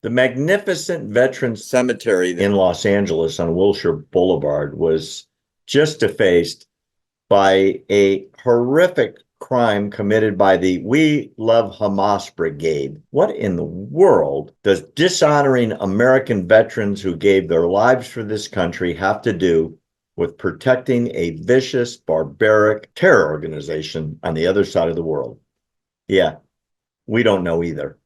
The magnificent Veterans Cemetery in Los Angeles on Wilshire Boulevard was just defaced by a horrific crime committed by the We Love Hamas Brigade. What in the world does dishonoring American veterans who gave their lives for this country have to do with protecting a vicious, barbaric terror organization on the other side of the world? Yeah, we don't know either.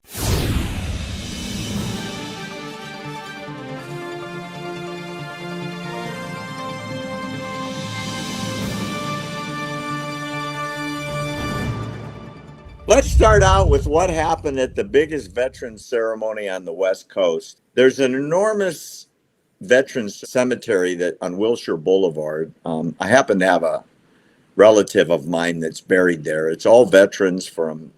Let's start out with what happened at the biggest veterans ceremony on the West Coast. There's an enormous veterans cemetery that on Wilshire Boulevard. I happen to have a relative of mine that's buried there. It's all veterans from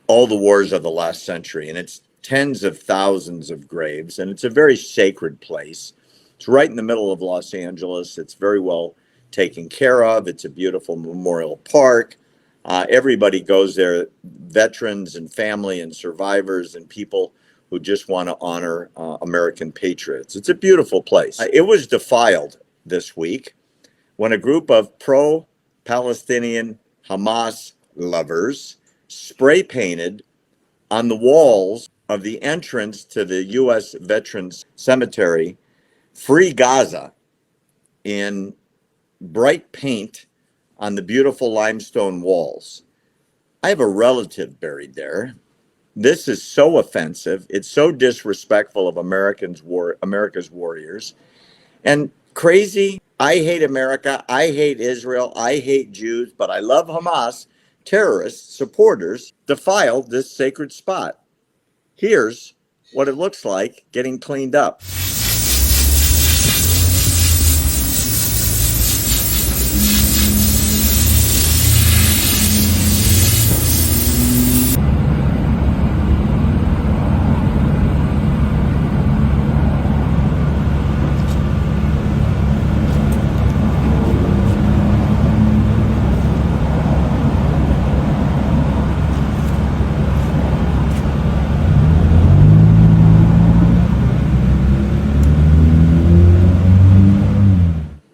all the wars of the last century, and it's tens of thousands of graves, and it's a very sacred place. It's right in the middle of Los Angeles. It's very well taken care of. It's a beautiful memorial park. Everybody goes there, veterans and family and survivors and people who just want to honor American patriots. It's a beautiful place. It was defiled this week when a group of pro-Palestinian Hamas lovers spray painted on the walls of the entrance to the U.S. Veterans Cemetery, "Free Gaza," in bright paint on the beautiful limestone walls. I have a relative buried there. This is so offensive. It's so disrespectful of America's warriors. And crazy. I hate America. I hate Israel. I hate Jews, but I love Hamas. Terrorist supporters defiled this sacred spot. Here's what it looks like getting cleaned up.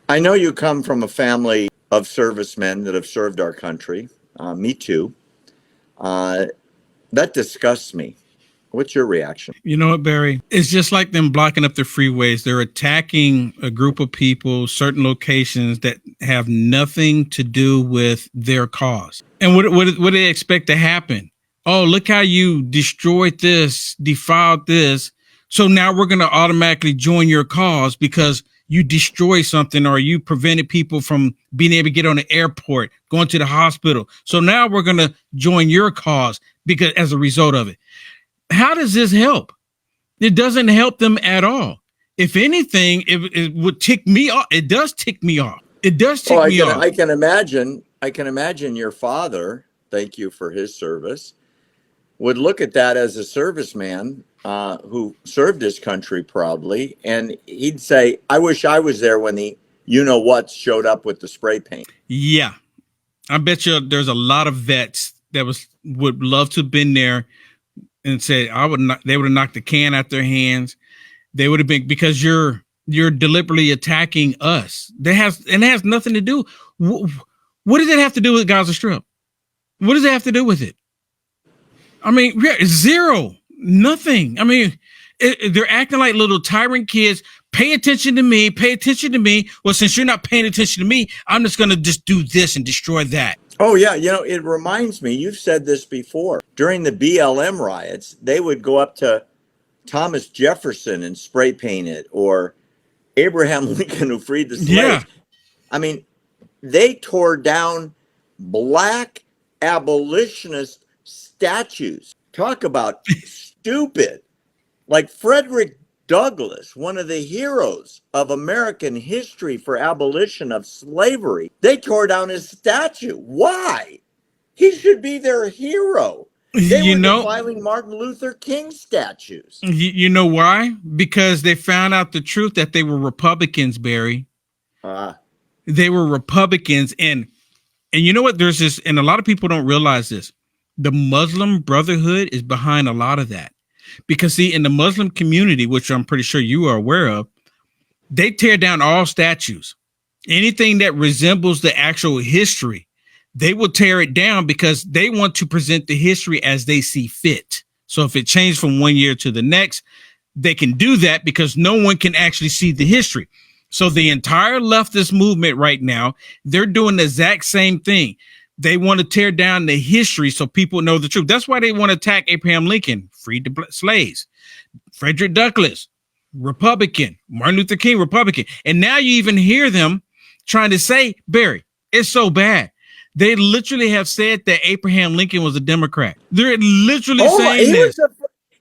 I know you come from a family of servicemen that have served our country. Me too. That disgusts me. What's your reaction? You know what, Barry? It's just like them blocking up the freeways. They're attacking a group of people, certain locations that have nothing to do with their cause. And what do they expect to happen? Oh, look how you destroyed this, defiled this. So now we're going to automatically join your cause because you destroy something or you prevented people from being able to get on the airport, going to the hospital. So now we're going to join your cause because as a result of it. How does this help? It doesn't help them at all. If anything, it would tick me off. It does tick me off. It does tick me off. I can imagine your father, thank you for his service, would look at that as a serviceman who served his country proudly, and he'd say, I wish I was there when the you-know-what showed up with the spray paint. Yeah. I bet you there's a lot of vets that would love to have been there and say, they would have knocked the can out their hands. They would have been, because you're deliberately attacking us. It has nothing to do. What does it have to do with Gaza Strip? What does it have to do with it? I mean, zero, nothing. I mean, they're acting like little tyrant kids. Pay attention to me. Pay attention to me. Well, since you're not paying attention to me, I'm just going to just do this and destroy that. Oh, yeah. You know, it reminds me, you've said this before. During the BLM riots, they would go up to Thomas Jefferson and spray paint it, or Abraham Lincoln who freed the slaves. Yeah. I mean, they tore down black abolitionist statues. Talk about stupid. Like Frederick Douglass, one of the heroes of American history for abolition of slavery, they tore down his statue. Why? He should be their hero. They were defiling Martin Luther King statues. You know why? Because they found out the truth that they were Republicans, Barry. They were Republicans. And you know what? There's this, and a lot of people don't realize this. The Muslim Brotherhood is behind a lot of that. Because see, in the Muslim community, which I'm pretty sure you are aware of, they tear down all statues. Anything that resembles the actual history, they will tear it down because they want to present the history as they see fit. So if it changed from one year to the next, they can do that because no one can actually see the history. So the entire leftist movement right now, they're doing the exact same thing. They want to tear down the history so people know the truth. That's why they want to attack Abraham Lincoln, freed the slaves, Frederick Douglass, Republican, Martin Luther King, Republican. And now you even hear them trying to say, Barry, it's so bad. They literally have said that Abraham Lincoln was a Democrat. They're literally saying this.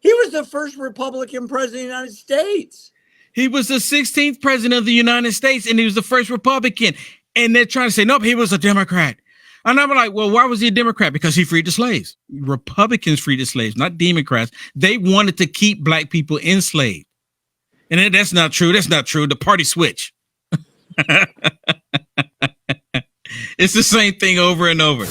He was the first Republican president of the United States. He was the 16th president of the United States, and he was the first Republican. And they're trying to say, nope, he was a Democrat. And I'm like, well, why was he a Democrat? Because he freed the slaves. Republicans freed the slaves, not Democrats. They wanted to keep black people enslaved. And that's not true. That's not true. The party switch. It's the same thing over and over.